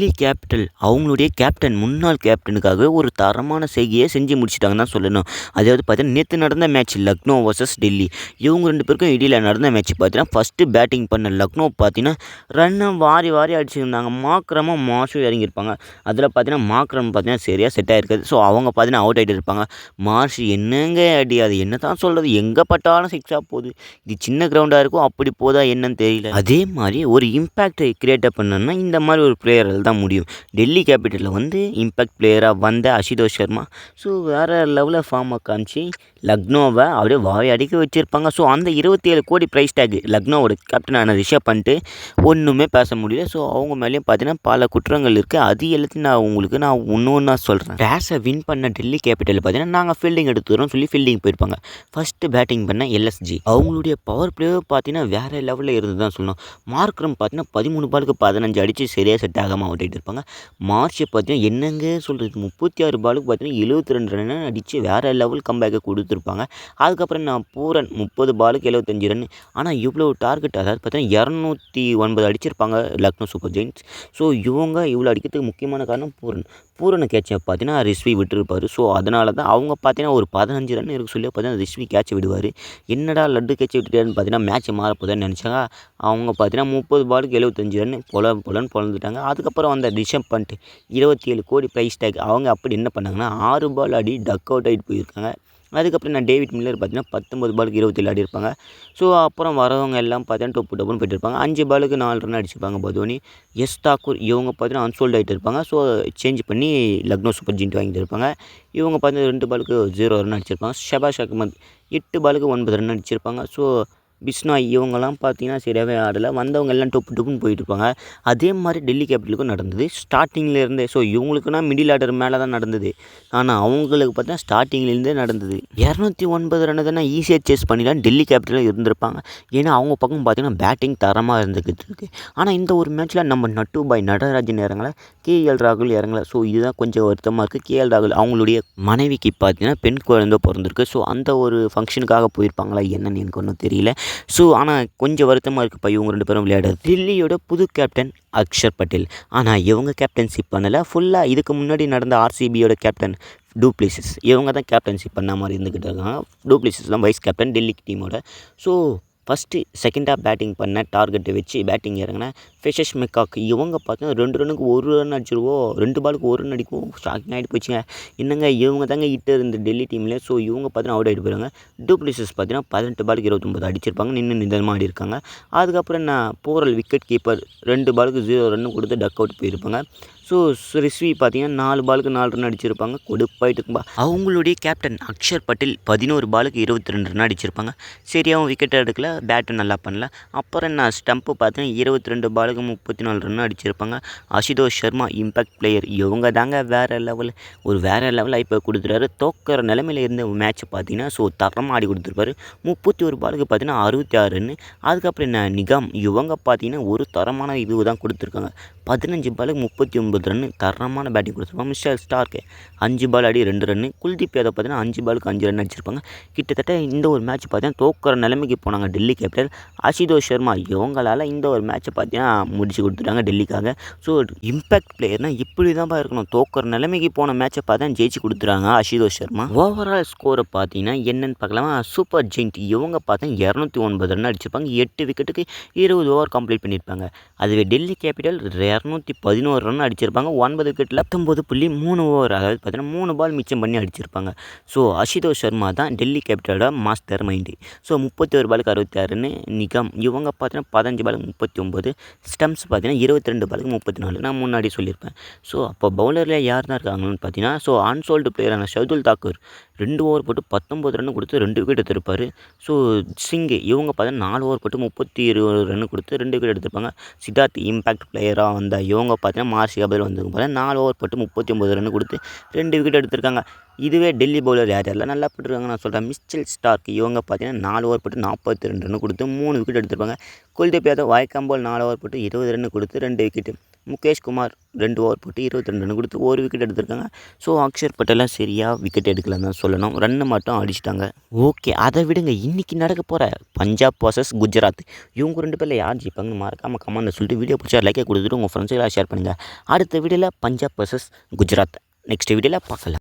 Delhi capital அவங்களுடைய captain முன்னாள் கேப்டனுக்காக ஒரு தரமான செய்கையை செஞ்சு முடிச்சிட்டாங்கன்னு தான் சொல்லணும். அதாவது பார்த்தீங்கன்னா நேற்று நடந்த மேட்ச் லக்னோ வர்சஸ் டெல்லி. இவங்க 2 பேருக்கும் இடையில் நடந்த மேட்ச் பார்த்தீங்கன்னா ஃபஸ்ட்டு பேட்டிங் பண்ண லக்னோ பார்த்தீங்கன்னா ரன்னை வாரி வாரி அடிச்சிருந்தாங்க. மார்க்ரமும் மார்ஷும் இறங்கியிருப்பாங்க. அதில் பார்த்தீங்கன்னா மார்க்ரம் பார்த்தீங்கன்னா சரியாக செட் ஆகிருக்காது. ஸோ அவங்க பார்த்தீங்கன்னா அவுட் ஆகிட்டு இருப்பாங்க. மார்ஷ் என்னங்க அடி, அது என்ன தான் சொல்கிறது, எங்கே பட்டாலும் சிக்ஸாக போகுது. இது சின்ன கிரவுண்டாக இருக்கும், அப்படி போதா என்னன்னு தெரியல. அதே மாதிரி ஒரு இம்பேக்ட் கிரியேட் பண்ணணும்னா இந்த மாதிரி ஒரு பிளேயரால் தான் முடியும். டெல்லி கேபிட்டலில் வந்து இம்பேக்ட் பிளேயராக வந்த அசுதோஷ் சர்மா ஸோ வேறு லெவலில் ஃபார்மை காமிச்சு லக்னோவை அப்படியே வாய் அடிக்க வச்சுருப்பாங்க. ஸோ அந்த 27 கோடி ப்ரைஸ் டேக் லக்னோவோட கேப்டனான ரிஷப் பண்ணிட்டு ஒன்றுமே பேச முடியல. ஸோ அவங்க மேலேயும் பார்த்தீங்கன்னா பல குற்றங்கள் இருக்குது. அது எல்லாத்தையும் நான் ஒன்று ஒன்றா சொல்கிறேன். டேஸை வின் பண்ண டெல்லி கேபிட்டல் பார்த்தீங்கன்னா நாங்கள் ஃபீல்டிங் எடுத்துக்கிறோம் சொல்லி ஃபீல்டிங் போயிருப்பாங்க. ஃபஸ்ட்டு பேட்டிங் பண்ண எல்எஸ்ஜி அவங்களுடைய பவர் பிளேயர் பார்த்தீங்கன்னா வேறு லெவலில் இருந்து தான் சொல்லணும். மார்க்ரம் பார்த்தீங்கன்னா 13 பாலுக்கு 15 அடித்து சரியாக செட் ஆகாமல் அவுட் ஆகிட்டு இருப்பாங்க. மார்ச்சை பார்த்தீங்கன்னா என்னங்க சொல்கிறது, 36 பாலுக்கு பார்த்தீங்கன்னா 72 ரன் அடித்து வேறு லெவல் கம்பேக்கை கொடுத்துருப்பாங்க. அதுக்கப்புறம் நான் பூரன் 30 பாலுக்கு 75 ரன். ஆனால் இவ்வளோ டார்கெட், அதாவது பார்த்தீங்கன்னா 209 அடிச்சிருப்பாங்க லக்னோ சூப்பர் ஜெயின்ஸ். ஸோ இவங்க இவ்வளோ அடிக்கிறதுக்கு முக்கியமான காரணம் பூரனை கேட்சை பார்த்தீங்கன்னா ரிஷ்வி விட்டுருப்பார். ஸோ அதனால தான் அவங்க பார்த்தீங்கன்னா ஒரு 15 ரன் இருக்க சொல்லி பார்த்தீங்கன்னா ரிஷ்வி கேட்சை விடுவார். என்னடா லட்டு கேட்சை விட்டுட்டாருன்னு பார்த்தீங்கன்னா மேட்ச் மாறப்போதான்னு நினச்சாங்க. அவங்க பார்த்தீங்கன்னா 30 பாலுக்கு 75 ரன் பொலன்னு பொழந்துட்டாங்க. அதுக்கப்புறம் வந்த ரிஷப் பண்ட் 27 கோடி ப்ரைஸ் டேக். அவங்க அப்படி என்ன பண்ணாங்கன்னா 6 பால் ஆடி டக் அவுட் ஆகிட்டு போயிருக்காங்க. அதுக்கப்புறம் நான் டேவிட் மில்லர் பார்த்தீங்கன்னா 19 பாலுக்கு 27 ஆடி இருப்பாங்க. ஸோ அப்புறம் வரவங்க எல்லாம் பார்த்தீங்கன்னா டொப்புன்னு போயிட்டு இருப்பாங்க. 5 பாலுக்கு 4 ரன் அடிச்சிருப்பாங்க பதோனி. எஸ் தாக்கூர் இவங்க பார்த்தீங்கன்னா அன்சோல்ட் ஆகிட்டு இருப்பாங்க. ஸோ சேஞ்ச் பண்ணி லக்னோ சூப்பர் ஜெயிண்ட் வாங்கிட்டு இருப்பாங்க. இவங்க பார்த்தீங்கன்னா 2 பாலுக்கு 0 ரன் அடிச்சிருப்பாங்க. ஷபாஷ் அகமத் 8 பாலுக்கு 9 ரன் அடிச்சிருப்பாங்க. ஸோ பிஸ்னாய் இவங்கெல்லாம் பார்த்தீங்கன்னா சரியாகவே ஆடலை. வந்தவங்க எல்லாம் டொப்புன்னு போயிட்டு இருப்பாங்க. அதே மாதிரி டெல்லி கேபிட்டலுக்கும் நடந்தது ஸ்டார்டிங்கில் இருந்தே. ஸோ இவங்களுக்குன்னா மிடில் ஆர்டர் மேலே தான் நடந்தது. ஆனால் அவங்களுக்கு பார்த்தீங்கன்னா ஸ்டார்டிங்லேருந்தே நடந்தது. 209 ரன் தானே ஈஸியாக சேஸ் பண்ணிடலாம் டெல்லி கேபிட்டலில் இருந்திருப்பாங்க. ஏன்னா அவங்க பக்கம் பார்த்தீங்கன்னா பேட்டிங் தரமாக இருந்துக்கிட்டு இருக்குது. ஆனால் இந்த ஒரு மேட்ச்சில் நம்ம நட்டு பாய் நடராஜன் இறங்கலை, கேஎல் ராகுல் இறங்கலை. ஸோ இதுதான் கொஞ்சம் வருத்தமாக இருக்குது. கேஎல் ராகுல் அவங்களுடைய மனைவிக்கு பார்த்தீங்கன்னா பெண் குழந்தை பிறந்திருக்கு. ஸோ அந்த ஒரு ஃபங்க்ஷனுக்காக போயிருப்பாங்களா என்னன்னு எனக்கு ஒன்றும் தெரியல. ஸோ ஆனால் கொஞ்சம் வருத்தமாக இருக்குப்பா இவங்க 2 பேரும் விளையாடுறது. டெல்லியோட புது கேப்டன் அக்ஷர் பட்டேல். ஆனால் இவங்க கேப்டன்ஷிப் பண்ணலை. ஃபுல்லாக இதுக்கு முன்னாடி நடந்த ஆர்சிபியோட கேப்டன் டூப்ளிசிஸ் இவங்க தான் கேப்டன்ஷிப் பண்ண மாதிரி இருந்துக்கிட்டு இருக்காங்க. டூப்ளிசிஸ் தான் வைஸ் கேப்டன் டெல்லி டீமோட. ஸோ ஃபஸ்ட்டு செகண்டாக பேட்டிங் பண்ண டார்கெட்டை வச்சு பேட்டிங் இறங்கின ஃபிஷஸ் மெக்காக் இவங்க பார்த்தீங்கன்னா 2 ரன்னுக்கு 1 ரன் அடிச்சிருவோம், 2 பாலுக்கு 1 ரன் அடிக்கும். ஷாக்கிங் ஆகிட்டு போச்சுங்க. என்னங்க இவங்க தாங்க ஹிட்டு இருந்த டெல்லி டீமில். ஸோ இவங்க பார்த்தீங்கன்னா அவுட் ஆகிட்டு போயிடுறாங்க. டூப்ளிசிஸ் பார்த்தீங்கன்னா 18 பாலுக்கு 29 அடிச்சிருப்பாங்க. நிதானமாக ஆடி இருக்காங்க. அதுக்கப்புறம் நான் போரல் விக்கெட் கீப்பர் 2 பாலுக்கு 0 ரன் கொடுத்து டக் அவுட் போயிருப்பாங்க. ஸோ ரிஷ்வி பார்த்தீங்கன்னா 4 பாலுக்கு 4 ரன் அடிச்சிருப்பாங்க. கொடுப்பாயிட்டு இருக்கும்பா. அவங்களுடைய கேப்டன் அக்ஷர் பட்டேல் 11 பாலுக்கு 22 ரன் அடிச்சிருப்பாங்க. சரியாகவும் விக்கெட் எடுக்கல, பேட்டும் நல்லா பண்ணல. அப்புறம் நான் ஸ்டம்ப்பு பார்த்தீங்கன்னா 22 பாலுக்கு 34 ரன் அடிச்சிருப்பாங்க. அசுதோஷ் சர்மா இம்பேக்ட் பிளேயர் இவங்க தாங்க வேறு லெவல் ஐபிஎல் கொடுத்துட்டாரு. தோக்கிற நிலைமையில் இருந்த மேட்ச் பார்த்தீங்கன்னா ஸோ தரமாக ஆடி கொடுத்துருப்பாரு. 31 பாலுக்கு பார்த்தீங்கன்னா 66 ரன். அதுக்கப்புறம் என்ன நிகாம் இவங்க பார்த்தீங்கன்னா ஒரு தரமான இது தான் கொடுத்துருக்காங்க. 15 பாலுக்கு 39 ரன் தரமான பேட்டிங் கொடுத்துருப்பாங்க. மிஸ்டர் ஸ்டார்க்கு 5 பால் ஆடி 2 ரன். குல்தீப் யாதவ் பார்த்தீங்கன்னா 5 பாலுக்கு 5 ரன் அடிச்சிருப்பாங்க. கிட்டத்தட்ட இந்த ஒரு மேட்ச் பார்த்தீங்கன்னா தோக்கிற நிலைமைக்கு போனாங்க டெல்லி கேபிட்டல். அசுதோஷ் சர்மா இவங்களால் இந்த ஒரு மேட்ச்சை பார்த்தீங்கன்னா முடிச்சு கொடுத்துட்டாங்க டெல்லிக்காக. ஸோ இம்பேக்ட் பிளேயர்னால் இப்படி தான் இருக்கணும். தோக்கிற நிலைமைக்கு போன மேட்ச்சை பார்த்தா ஜெயிச்சு கொடுத்துறாங்க அசுதோஷ் சர்மா. ஓவரால் ஸ்கோரை பார்த்தீங்கன்னா என்னென்னு பார்க்கலாமா. சூப்பர் ஜெயிண்ட் இவங்க பார்த்தா 209 ரன் அடிச்சிருப்பாங்க. 8 விக்கெட்டுக்கு 20 ஓவர் கம்ப்ளீட் பண்ணியிருப்பாங்க. அதுவே டெல்லி கேபிட்டல் 211 ரன் அடிச்சிருப்பாங்க. 9 விக்கெட்டில் 19.3 ஓவர், அதாவது பார்த்தீங்கன்னா 3 பால் மிச்சம் பண்ணி அடிச்சிருப்பாங்க. ஸோ அசுதோஷ் சர்மா தான் டெல்லி கேபிட்டலோட மாஸ்டர் மைண்டு. ஸோ 31 பாலுக்கு 66 ரன். நிகாம் இவங்க பார்த்தீங்கன்னா 15 பாலுக்கு 39. ஸ்டம்ப்ஸ் பார்த்தீங்கன்னா 22 பாலுக்கு 34. நான் முன்னாடி சொல்லியிருப்பேன். ஸோ அப்போ பவுலரில் யார் தான் இருக்காங்கன்னு பார்த்தீங்கன்னா ஸோ அன்சோல்டு பிளேயரான ஷர்துல் தாக்கூர் 2 ஓவர் போட்டு 19 ரன் கொடுத்து 2 விக்கெட் எடுத்திருப்பார். ஸோ சிங் இவங்க பார்த்தீங்கன்னா 4 ஓவர் போட்டு 32 ரன் கொடுத்து 2 விக்கெட் எடுத்திருப்பாங்க. சித்தார்த் இம்பேக்ட் பிளேயராக வந்த இவங்க பார்த்தீங்கன்னா மார்ஷியா பதில் வந்தவங்க பார்த்தீங்கன்னா 4 ஓவர் போட்டு 39 ரன் கொடுத்து 2 விக்கெட் எடுத்திருக்காங்க. இதுவே டெல்லி பவுலர் யாரெல்லாம் நல்லா போட்டுருக்காங்க நான் சொல்கிறேன். மிச்சல் ஸ்டார்க் இவங்க பார்த்தீங்கன்னா 4 ஓவர் போட்டு 42 ரன் கொடுத்து 3 விக்கெட் எடுத்திருப்பாங்க. குல்தீப் யாதவ் வாய்க்காம்போல் 4 ஓவர் போட்டு 20 ரன் கொடுத்து 2 விக்கெட்டு. முகேஷ் குமார் 2 ஓவர் போட்டு 22 ரன் கொடுத்து ஒரு விக்கெட் எடுத்திருக்காங்க. ஸோ அக்ஷர் பட்டேலாம் சரியாக விக்கெட் எடுக்கலன்னு தான் சொல்லணும். ரன்னு மட்டும் அடிச்சிட்டாங்க. ஓகே, அதை விடுங்க. இன்றைக்கி நடக்க போகிற பஞ்சாப் vs குஜராத், இவங்க 2 பேரில் யார் ஜெயிப்பாங்கன்னு மறக்காமல் கமெண்ட்டில் சொல்லிட்டு வீடியோ பிடிச்சா லைக்கை கொடுத்துட்டு உங்கள் ஃப்ரெண்ட்ஸுக்கெல்லாம் ஷேர் பண்ணுங்கள். அடுத்த வீடியோவில் பஞ்சாப் vs குஜராத் நெக்ஸ்ட் வீடியோவில் பார்க்கலாம்.